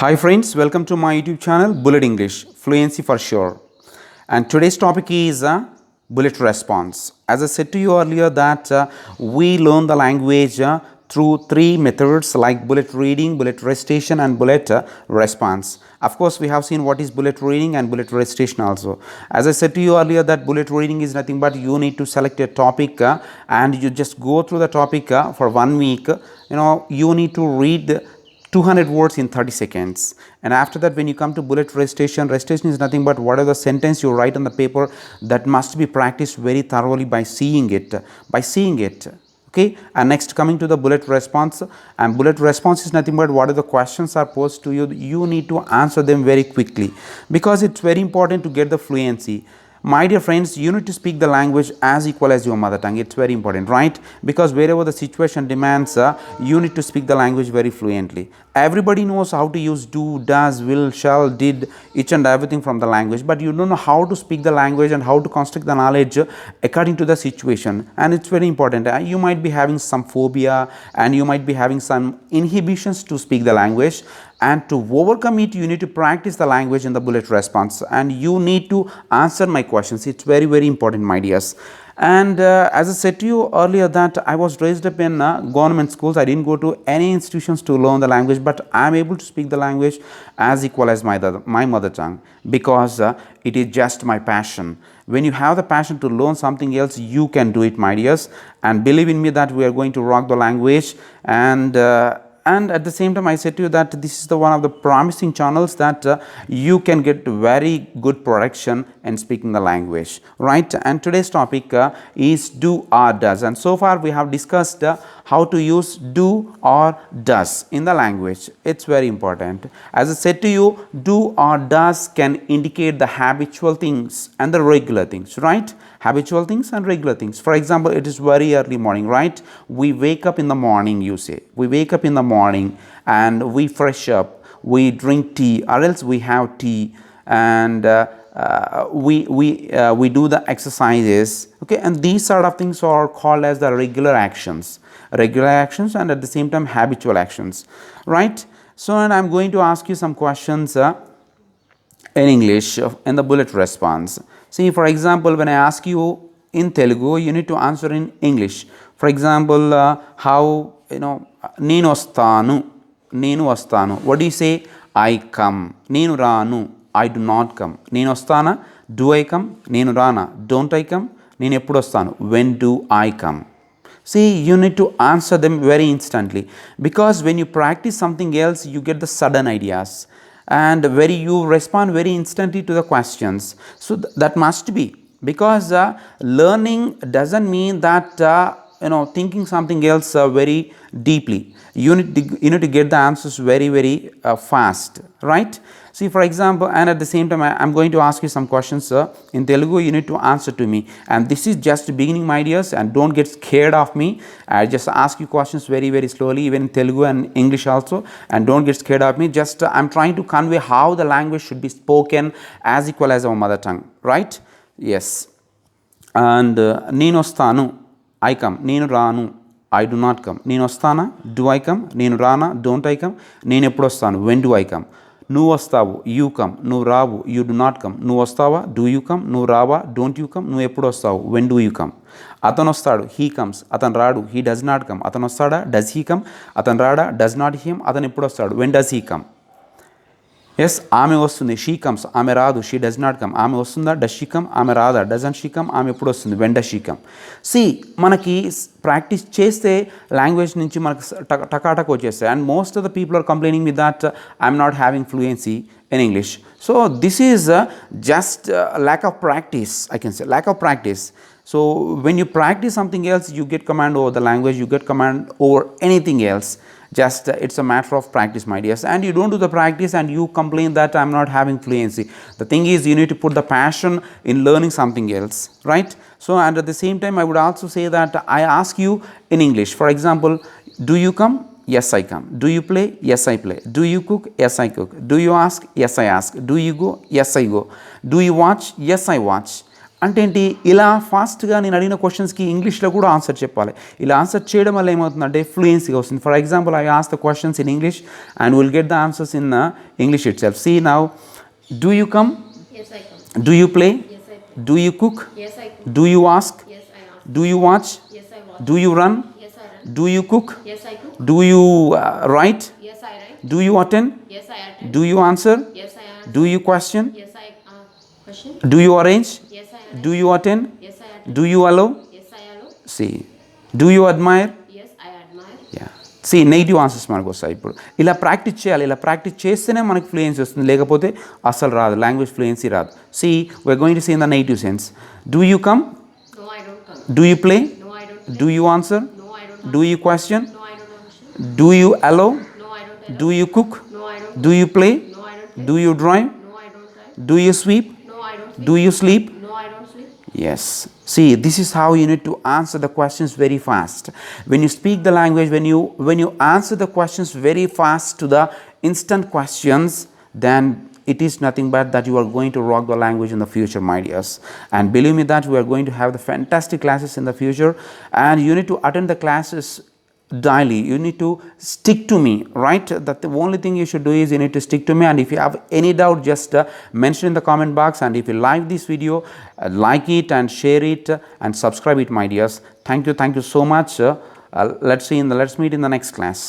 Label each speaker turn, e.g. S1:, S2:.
S1: Hi friends, welcome to my YouTube channel Bullet English, Fluency for Sure. And today's topic is bullet response. As I said to you earlier that we learn the language through three methods like bullet reading, bullet recitation and bullet response. Of course, we have seen what is bullet reading and bullet recitation also. As I said to you earlier that bullet reading is nothing but you need to select a topic and you just go through the topic for 1 week. You need to read 200 words in 30 seconds, and after that when you come to bullet recitation is nothing but whatever the sentence you write on the paper, that must be practiced very thoroughly by seeing it, okay. And next, coming to the bullet response, and bullet response is nothing but whatever the questions are posed to you, you need to answer them very quickly, because it's very important to get the fluency. My dear friends, you need to speak the language as equal as your mother tongue. It's very important, right? Because wherever the situation demands, you need to speak the language very fluently. Everybody knows how to use do, does, will, shall, did, each and everything from the language, but you don't know how to speak the language and how to construct the knowledge according to the situation. And it's very important. You might be having some phobia and you might be having some inhibitions to speak the language. And to overcome it, you need to practice the language in the bullet response, and you need to answer my questions. It's very, very important, my dears. And as I said to you earlier that I was raised up in government schools. I didn't go to any institutions to learn the language, but I am able to speak the language as equal as my mother tongue, because it is just my passion. When you have the passion to learn something else, you can do it, my dears. And believe in me that we are going to rock the language. And at the same time, I said to you that this is one of the promising channels that you can get very good production in speaking the language, right? And today's topic is do or does. And so far we have discussed how to use do or does in the language. It's very important. As I said to you, do or does can indicate the habitual things and the regular things, right? Habitual things and regular things. For example, it is very early morning, right? We wake up in the morning, you say. We wake up in the morning and we fresh up. We drink tea, or else we have tea, and we do the exercises, okay. And these sort of things are called as the regular actions, and at the same time habitual actions, right? So, and I'm going to ask you some questions in English in the bullet response. See, for example, when I ask you in Telugu, you need to answer in English. For example, how, nenu vastanu. What do you say? I come. Nenu ranu. I do not come. Nenu vastana. Do I come? Nenu rana. Don't I come? Nenu eppudu vastanu. When do I come? See, you need to answer them very instantly, because when you practice something else, you get the sudden ideas, and you respond very instantly to the questions. So that must be, because learning doesn't mean that thinking something else very deeply. You need to get the answers very, very fast, right? See, for example, and at the same time I'm going to ask you some questions in Telugu. You need to answer to me, and this is just beginning, my dears, and don't get scared of me. I just ask you questions very, very slowly, even in Telugu and English also, and don't get scared of me. Just I'm trying to convey how the language should be spoken as equal as our mother tongue, right? Yes. And nenu vastanu, I come. Nenu ranu, I do not come. Nenu vastana, do I come? Nenu rana, don't I come? Nenu eppudu vastanu, when do I come? నువ్వు వస్తావు, you come. నువ్వు రావు, you do not come. నువ్వు వస్తావా, do you come. నువ్వు రావా, don't you come. నువ్వు ఎప్పుడు వస్తావు, వెన్ డూ యూ కమ్. అతను వస్తాడు, హీ కమ్స్. అతను రాడు, హీ డస్ నాట్ కమ్. అతను వస్తాడా, డస్ హీ కమ్. అతను రాడా, డస్ నాట్ హీమ్. అతను ఎప్పుడు వస్తాడు, when does he come. Yes, ఆమె వస్తుంది, షీ కమ్స్. ఆమె రాదు, షీ డస్ నాట్ కమ్. ఆమె వస్తుందా, డస్ షీ కమ్. ఆమె రాదా, డజన్ షీ కమ్. ఆమె ఎప్పుడు వస్తుంది, when does she come. See, మనకి ప్రాక్టీస్ చేస్తే లాంగ్వేజ్ నుంచి మనకు టకాటక్ వచ్చేస్తాయి. And most of the people are complaining with that I'm not having fluency in English. So this is just lack of practice, I can say, lack of practice. So when you practice something else, you get command over the language, you get command over anything else. Just it's a matter of practice, my dears. And you don't do the practice and you complain that I'm not having fluency. The thing is, you need to put the passion in learning something else, right? So, and at the same time, I would also say that I ask you in English. For example, do you come? Yes, I come. Do you play? Yes, I play. Do you cook? Yes, I cook. Do you ask? Yes, I ask. Do you go? Yes, I go. Do you watch? Yes, I watch. అంటే ఏంటి, ఇలా ఫాస్ట్గా నేను అడిగిన క్వశ్చన్స్కి ఇంగ్లీష్లో కూడా answer చెప్పాలి. ఇలా ఆన్సర్ చేయడం వల్ల ఏమవుతుందంటే ఫ్లూయెన్సీగా వస్తుంది. For example, I ask the questions in English and will get the answers in English itself. See now, do you come?
S2: Yes, I come.
S1: Do you play?
S2: Yes, I play.
S1: Do you cook?
S2: Yes, I cook.
S1: Do you ask?
S2: Yes, I ask.
S1: Do you watch?
S2: Yes, I watch.
S1: Do you run?
S2: Yes, I run.
S1: Do you cook?
S2: Yes, I cook.
S1: Do you write?
S2: Yes, I write.
S1: Do you attend?
S2: Yes, I attend.
S1: Do you answer?
S2: Yes, I answer.
S1: Do you question?
S2: Yes, I question.
S1: Do you arrange?
S2: Yes, I arrange.
S1: Do you attend?
S2: Yes, I attend.
S1: Do you allow?
S2: Yes, I allow.
S1: See, do you admire?
S2: Yes, I admire.
S1: Yeah, see, negative answers మనకు వస్తాయి. ఇప్పుడు ఇలా practice చేయాలి. ఇలా practice చేస్తేనే మనకి fluency వస్తుంది, లేకపోతే అసలు రాదు, లాంగ్వేజ్ ఫ్లూయెన్సీ రాదు. See, we are going to see in the negative sense. Do you come?
S2: No, I don't come.
S1: Do you play?
S2: No, I don't play.
S1: Do you answer?
S2: No, I don't
S1: do
S2: answer.
S1: You question?
S2: No, I don't question.
S1: Do you allow?
S2: No, I don't allow.
S1: Do you cook?
S2: No, I don't.
S1: Do you play?
S2: No, I don't play.
S1: Do you drive?
S2: No, I don't drive.
S1: Do you sweep?
S2: No, I don't sleep.
S1: Do you sleep?
S2: No, I don't sleep.
S1: Yes. See, this is how you need to answer the questions very fast. When you speak the language, when you answer the questions very fast to the instant questions, then it is nothing but that you are going to rock the language in the future, my dears. And believe me that we are going to have the fantastic classes in the future, and you need to attend the classes daily. You need to stick to me, right? That the only thing you should do is you need to stick to me. And if you have any doubt, just mention in the comment box. And if you like this video, like it and share it and subscribe it, my dears. Thank you so much. Let's meet in the next class.